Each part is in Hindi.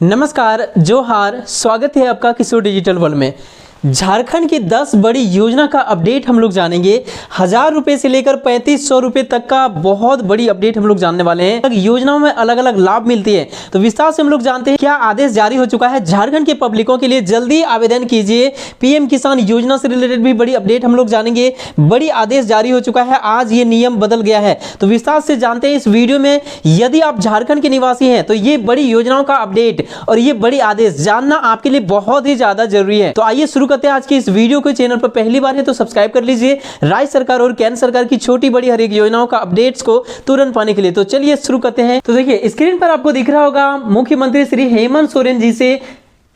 नमस्कार, जोहार। स्वागत है आपका किशोर डिजिटल वर्ल्ड में। झारखंड की 10 बड़ी योजना का अपडेट हम लोग जानेंगे। 1000 रुपए से लेकर 3500 रुपए तक का बहुत बड़ी अपडेट हम लोग जानने वाले हैं। योजनाओं में अलग अलग लाभ मिलती है, तो विस्तार से हम लोग जानते हैं क्या आदेश जारी हो चुका है झारखंड के पब्लिकों के लिए। जल्दी आवेदन कीजिए। पीएम किसान योजना से रिलेटेड भी बड़ी अपडेट हम लोग जानेंगे। बड़ी आदेश जारी हो चुका है, आज ये नियम बदल गया है, तो विस्तार से जानते हैं इस वीडियो में। यदि आप झारखंड के निवासी हैं तो ये बड़ी योजनाओं का अपडेट और ये बड़ी आदेश जानना आपके लिए बहुत ही ज्यादा जरूरी है। तो आइए शुरू करते हैं आज की इस वीडियो को। चैनल पर पहली बार है तो सब्सक्राइब कर लीजिए राज्य सरकार और केंद्र सरकार की छोटी बड़ी हर एक योजनाओं का अपडेट्स को तुरंत पाने के लिए। तो चलिए शुरू करते हैं। तो देखिए स्क्रीन पर आपको दिख रहा होगा मुख्यमंत्री श्री हेमंत सोरेन जी से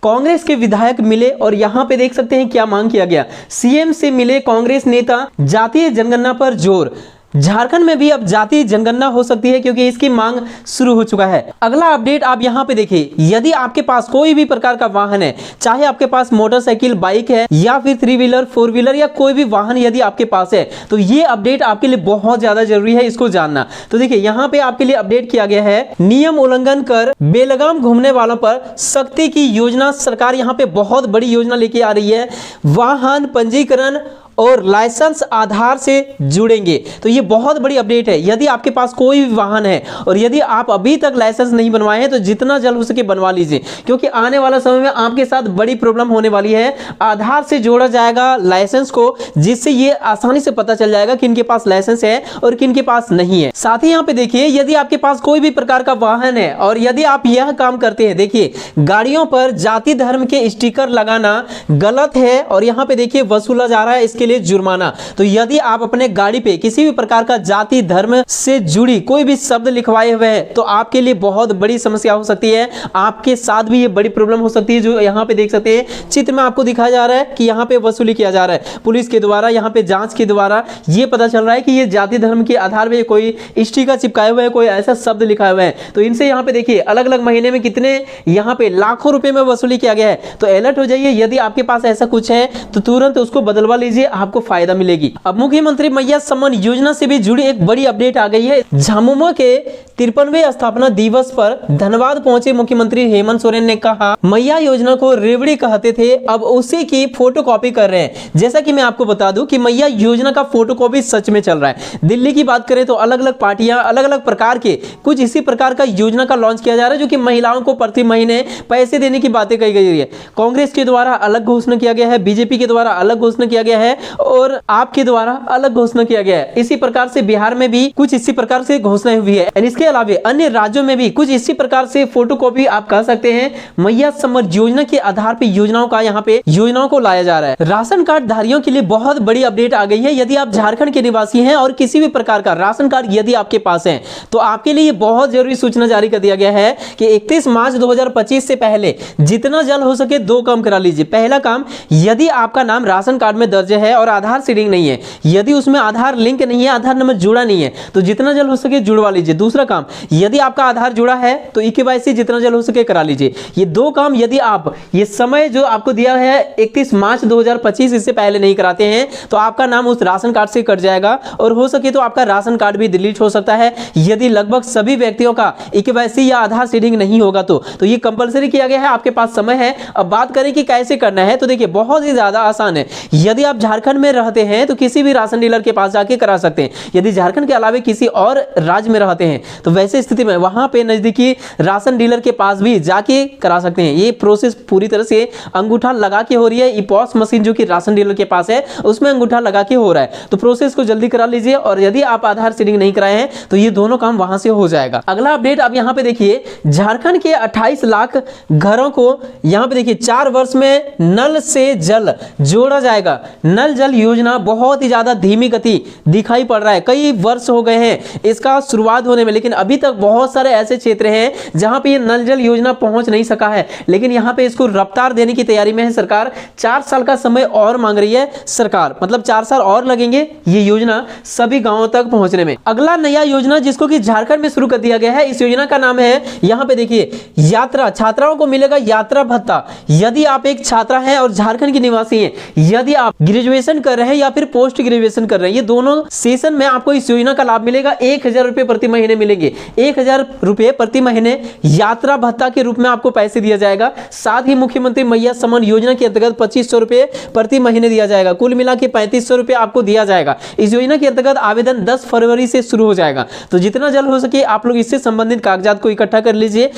कांग्रेस के विधायक मिले और यहां पे देख सकते हैं क्या मांग किया गया। सीएम से मिले कांग्रेस नेता, जातीय जनगणना पर जोर। झारखंड में भी अब जातीय जनगणना हो सकती है क्योंकि इसकी मांग शुरू हो चुका है। अगला अपडेट आप यहां पे देखिए, यदि आपके पास कोई भी प्रकार का वाहन है, चाहे आपके पास मोटरसाइकिल, बाइक है या फिर 3 व्हीलर 4 व्हीलर या कोई भी वाहन यदि आपके पास है, तो ये अपडेट आपके लिए बहुत ज्यादा जरूरी है इसको जानना। तो देखिए यहां पे आपके लिए अपडेट किया गया है, नियम उल्लंघन कर बेलगाम घूमने वालों पर सख्ती की योजना। सरकार यहां पे बहुत बड़ी योजना लेके आ रही है। वाहन पंजीकरण और लाइसेंस आधार से जुड़ेंगे, तो ये बहुत बड़ी अपडेट है। यदि आपके पास कोई भी वाहन है और यदि आप अभी तक लाइसेंस नहीं बनवाए हैं तो जितना जल्द हो सके बनवा लीजिए, क्योंकि आने वाला समय में आपके साथ बड़ी प्रॉब्लम होने वाली है। आधार से जोड़ा जाएगा लाइसेंस को, जिससे ये आसानी से पता चल जाएगा किन के पास लाइसेंस है और किन के पास नहीं है। साथ ही यहाँ पे देखिए, यदि आपके पास कोई भी प्रकार का वाहन है और यदि आप यह काम करते हैं, देखिए गाड़ियों पर जाति धर्म के स्टिकर लगाना गलत है और यहाँ पे देखिए वसूला जा रहा है इसके लिए जुर्माना। तो यदि आप अपने गाड़ी पे किसी भी प्रकार का जाति धर्म से जुड़ी कोई भी शब्द लिखवाए हुए हैं तो आपके लिए बहुत बड़ी समस्या हो सकती है। आपके साथ भी ये बड़ी प्रॉब्लम हो सकती है। जो यहाँ पे देख सकते हैं चित्र में आपको दिखाया जा रहा है कि यहाँ पे वसूली किया जा रहा है पुलिस के द्वारा। यहाँ पे जांच के द्वारा ये पता चल रहा है कि ये जाति धर्म के आधार पर कोई स्टिकर चिपकाए हुए है, कोई ऐसा शब्द लिखाए हुए है। तो इनसे यहाँ पे देखिए अलग अलग महीने में कितने यहाँ पे लाखों रुपए में वसूली किया गया है। तो अलर्ट हो जाइए, यदि आपके पास ऐसा कुछ है तो तुरंत उसको बदलवा लीजिए, आपको फायदा मिलेगी। अब मुख्यमंत्री मैया सम्मान योजना से भी जुड़ी एक बड़ी अपडेट आ गई है। झामुमो के 53वें स्थापना दिवस पर धनबाद पहुंचे मुख्यमंत्री हेमंत सोरेन ने कहा, मैया योजना को रेवड़ी कहते थे, अब उसी की फोटोकॉपी कर रहे हैं। जैसा कि मैं आपको बता दूं कि मैया योजना का फोटोकॉपी सच में चल रहा है। दिल्ली की बात करें तो अलग अलग पार्टियां अलग अलग प्रकार के कुछ इसी प्रकार का योजना का लॉन्च किया जा रहा है, जो कि महिलाओं को प्रति महीने पैसे देने की बातें कही गई है। कांग्रेस के द्वारा अलग घोषणा किया गया है, बीजेपी के द्वारा अलग घोषणा किया गया है और आपके द्वारा अलग घोषणा किया गया है। इसी प्रकार से बिहार में भी कुछ इसी प्रकार से घोषणा हुई है। इसके अलावा अन्य राज्यों में भी कुछ इसी प्रकार से फोटोकॉपी आप कह सकते हैं मैया सम्मान योजना के आधार पर योजनाओं का यहाँ पे योजनाओं को लाया जा रहा है। राशन कार्ड धारियों के लिए बहुत बड़ी अपडेट आ गई है। यदि आप झारखंड के निवासी हैं और किसी भी प्रकार का राशन कार्ड यदि आपके पास है तो आपके लिए बहुत जरूरी सूचना जारी कर दिया गया है कि 31 मार्च 2025 से पहले जितना जल्द हो सके 2 काम करा लीजिए। पहला काम, यदि आपका नाम राशन कार्ड में दर्ज है और आधार से लिंक नहीं है, यदि उसमें आधार लिंक नहीं है, आधार नंबर जुड़ा नहीं है, तो जितना जल्द हो सके जुड़वा लीजिए। दूसरा काम, यदि आपका आधार जुड़ा है तो ई-केवाईसी जितना जल्द हो सके करा लीजिए। ये 2 काम यदि आप ये समय जो आपको दिया है 31 मार्च 2025 इससे पहले नहीं कराते हैं तो आपका नाम उस राशन कार्ड से कट जाएगा और हो सके तो आपका राशन कार्ड भी डिलीट हो सकता है। यदि लगभग सभी व्यक्तियों का ई-केवाईसी या आधार सीडिंग नहीं होगा तो ये कंपलसरी किया गया है। आपके पास समय है। अब बात करें कि कैसे करना है, तो देखिए बहुत ही ज्यादा आसान है। यदि आप झारखंड में रहते हैं तो किसी भी राशन डीलर के पास जाके करा सकते हैं। यदि झारखंड के अलावा किसी और राज्य में रहते हैं तो वैसे स्थिति में वहां पे नजदीकी राशन डीलर के पास भी जाके करा सकते हैं। ये प्रोसेस पूरी तरह से अंगूठा लगा के हो रही है। ई-पॉस मशीन जो कि राशन डीलर के पास है उसमें अंगूठा लगा के हो रहा है, तो प्रोसेस को जल्दी करा लीजिए। और यदि आप आधार सीडिंग नहीं कराए हैं तो ये दोनों काम वहां से हो जाएगा। अगला अपडेट आप यहाँ पे देखिए, झारखंड के 28 लाख घरों को यहाँ पे देखिए 4 वर्ष में नल से जल जोड़ा जाएगा। नल जल योजना बहुत ही ज्यादा धीमी गति दिखाई पड़ रहा है। कई वर्ष हो गए हैं इसका शुरुआत होने में, लेकिन अभी तक बहुत सारे ऐसे क्षेत्र हैं जहां पे ये नल जल योजना पहुंच नहीं सका है। लेकिन यहाँ पे इसको रफ्तार देने की तैयारी में है सरकार। 4 साल का समय और मांग रही है सरकार, मतलब 4 साल और लगेंगे ये योजना सभी गांवों तक पहुंचने में। अगला नया योजना जिसको कि झारखंड में शुरू कर दिया गया है, इस योजना का नाम है, यहाँ पे देखिए, यात्रा। छात्राओं को मिलेगा यात्रा भत्ता। यदि आप एक छात्रा है और झारखंड के निवासी हैं, यदि आप ग्रेजुएशन ग्रेजुएशन कर रहे हैं या फिर पोस्ट ग्रेजुएशन कर रहे हैं, ये दोनों सेशन में आपको इस योजना का लाभ मिलेगा। 1000 रुपए प्रति महीने मिलेंगे। 1000 रुपए प्रति महीने यात्रा भत्ता के रूप में आपको पैसे दिया जाएगा। साथ ही मुख्यमंत्री मैया सम्मान योजना के अंतर्गत 2500 रुपए प्रति महीने दिया जाएगा। कुल मिला के 3500 रुपए आपको दिया जाएगा। इस योजना के अंतर्गत आवेदन 10 फरवरी से शुरू हो जाएगा। तो जितना जल्द हो सके आप लोग इससे संबंधित कागजात को इकट्ठा कर लीजिए।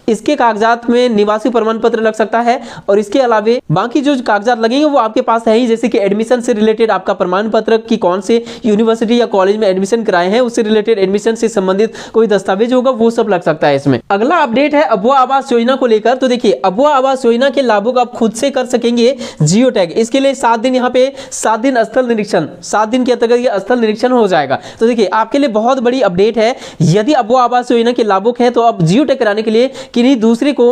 इसके कागजात में निवासी प्रमाण पत्र लग सकता है और इसके अलावे बाकी जो कागजात लगेंगे वो आपके पास है ही, जैसे कि एडमिशन से रिलेटेड आपका प्रमाण पत्र कि कौन से यूनिवर्सिटी या कॉलेज में एडमिशन कराए हैं, उससे रिलेटेड एडमिशन से संबंधित कोई दस्तावेज होगा, वो सब लग सकता है इसमें। अगला अपडेट है अबुआ आवास योजना को लेकर। तो देखिए, अबुआ आवास योजना के लाभों को आप खुद से कर सकेंगे जियो टैग। इसके लिए 7 दिन यहाँ पे 7 दिन स्थल निरीक्षण, 7 दिन के अंतर्गत ये स्थल निरीक्षण हो जाएगा। तो देखिए, आपके लिए बहुत बड़ी अपडेट है। यदि अबुआ आवास योजना के लाभुक हैं तो आप जियो टैग कराने के लिए किन्हीं दूसरे को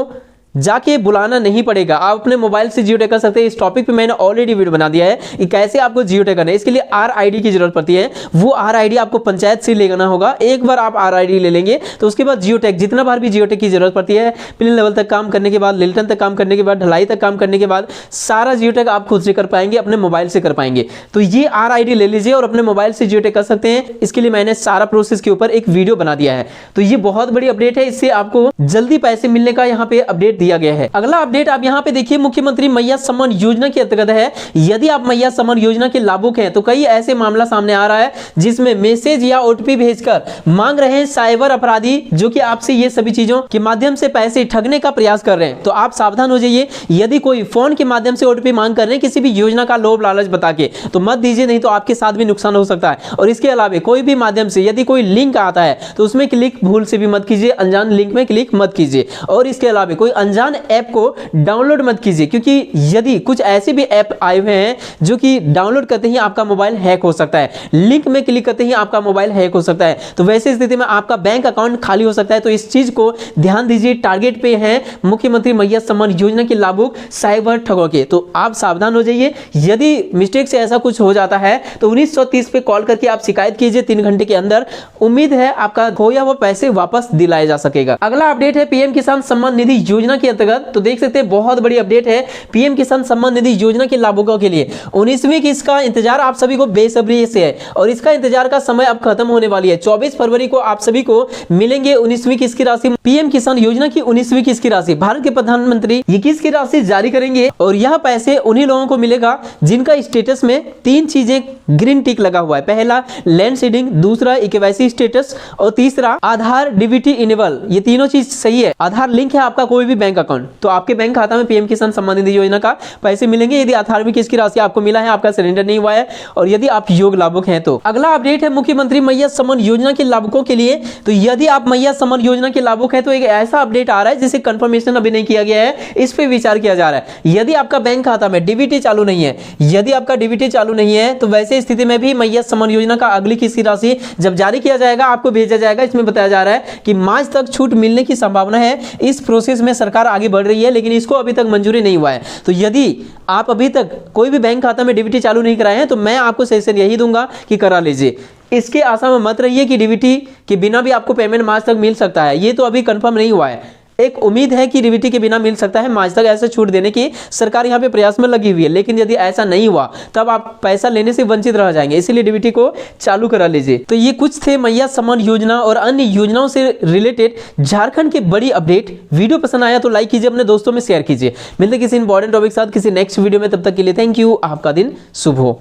जाके बुलाना नहीं पड़ेगा। आप अपने मोबाइल से जियो टैग कर सकते हैं। इस टॉपिक पे मैंने ऑलरेडी वीडियो बना दिया है कि कैसे आपको जियो टैग करना है। इसके लिए RID की जरूरत पड़ती है। वो RID आपको पंचायत से लेना होगा। एक बार आप RID ले लेंगे तो उसके बाद जियो टैग, जितना बार भी जियो टैग की जरूरत पड़ती है, प्लेन लेवल तक काम करने के बाद, लिल्टन तक काम करने के बाद, ढलाई तक काम करने के बाद, सारा जियो टैग आप खुद से कर पाएंगे, अपने मोबाइल से कर पाएंगे। तो ये RID ले लीजिए और अपने मोबाइल से जियो टैग कर सकते हैं। इसके लिए मैंने सारा प्रोसेस के ऊपर एक वीडियो बना दिया है। तो ये बहुत बड़ी अपडेट है। इससे आपको जल्दी पैसे मिलने का यहाँ पे अपडेट दिया गया है। अगला अपडेट आप यहां पे देखिए, मुख्यमंत्री मैया सम्मान योजना के अंतर्गत है। यदि आप मैया सम्मान योजना के लाभुक हैं तो कई ऐसे मामला सामने आ रहा है जिसमें मैसेज या OTP भेजकर मांग रहे हैं साइबर अपराधी, जो कि आपसे ये सभी चीजों के माध्यम से पैसे ठगने का प्रयास कर रहे हैं। तो आप सावधान हो जाइए। यदि कोई फोन के माध्यम से OTP मांग कर रहे हैं किसी भी योजना का लोभ लालच बता के, तो मत दीजिए, नहीं तो आपके साथ भी नुकसान हो सकता है। और इसके अलावा कोई भी माध्यम से यदि कोई लिंक आता है तो उसमें क्लिक भूल से भी मत कीजिए, अनजान लिंक में क्लिक मत कीजिए। और इसके अलावा कोई अनजान ऐप को डाउनलोड मत कीजिए, क्योंकि यदि कुछ ऐसे भी ऐप आए हुए हैं जो कि डाउनलोड करते ही आपका मोबाइल हैक हो सकता है, लिंक में क्लिक करते ही आपका मोबाइल हैक हो सकता है, तो वैसे स्थिति में आपका बैंक अकाउंट खाली हो सकता है। तो इस चीज को ध्यान दीजिए। टारगेट पे है मुख्यमंत्री मैया सम्मान योजना के लाभुक साइबर ठगों के, तो आप सावधान हो जाइए। यदि मिस्टेक से ऐसा कुछ हो जाता है तो 1930 पे कॉल करके आप शिकायत कीजिए 3 घंटे के अंदर। उम्मीद है आपका खोया हुआ पैसे वापस दिलाए जा सकेगा। अगला अपडेट है PM किसान सम्मान निधि योजना के अंतर्गत। तो देख सकते हैं बहुत बड़ी अपडेट है PM किसान सम्मान निधि योजना के लाभुकों के लिए। 19वीं किस्त का इंतजार आप सभी को बेसब्री से है और इसका इंतजार का समय अब खत्म होने वाली है। 24 फरवरी को आप सभी को मिलेंगे 19वीं किस्त की राशि। PM किसान योजना की 19वीं किस्त की राशि भारत के प्रधानमंत्री ये किस्त की राशि जारी करेंगे और यह पैसे उन्हीं लोगों को मिलेगा जिनका स्टेटस में 3 चीजें ग्रीन टिक लगा हुआ है। पहला लैंड सीडिंग, दूसरा KYC स्टेटस और तीसरा आधार DBT इनेबल। ये तीनों चीज सही है। आधार लिंक है आपका कोई भी बैंक अकाउंट, तो आपके बैंक खाता में PM किसान सम्मान निधि योजना का पैसे मिलेंगे। यदि 18वीं किस्त की राशि आपको मिला है, आपका सरेंडर नहीं हुआ है और यदि आप योग्य लाभुक हैं तो। अगला अपडेट है मुख्यमंत्री मैया सम्मान योजना के लाभुकों के लिए। तो यदि आप मैया सम्मान योजना के लाभुक हैं तो एक ऐसा अपडेट आ रहा है जिसे कंफर्मेशन अभी नहीं किया गया है, इस पे विचार किया जा रहा है। यदि आपका बैंक खाता में DBT चालू नहीं है, यदि आपका DBT चालू नहीं है तो वैसे स्थिति में भी मैया सम्मान योजना का अगली किस्त की राशि जब जारी किया जाएगा आपको भेजा जाएगा। इसमें बताया जा रहा है कि मार्च तक छूट मिलने की संभावना है। इस प्रोसेस में सरकार आगे बढ़ रही है लेकिन इसको अभी तक मंजूरी नहीं हुआ है। तो यदि आप अभी तक कोई भी बैंक खाता में DBT चालू नहीं कराए हैं तो मैं आपको सजेशन यही दूंगा कि करा लीजिए। इसके आशा में मत रहिए कि DBT के बिना भी आपको पेमेंट मार्च तक मिल सकता है, ये तो अभी कंफर्म नहीं हुआ है। एक उम्मीद है कि DBT के बिना मिल सकता है, मार्च तक ऐसे छूट देने की सरकार यहाँ पे प्रयास में लगी हुई है। लेकिन यदि ऐसा नहीं हुआ तब आप पैसा लेने से वंचित रह जाएंगे, इसीलिए DBT को चालू करा लीजिए। तो ये कुछ थे मैया सम्मान योजना और अन्य योजनाओं से रिलेटेड झारखंड की बड़ी अपडेट। वीडियो पसंद आया तो लाइक कीजिए, अपने दोस्तों में शेयर कीजिए। मिलते किसी इंपॉर्टेंट टॉपिक के साथ किसी नेक्स्ट वीडियो में, तब तक के लिए थैंक यू। आपका दिन शुभ हो।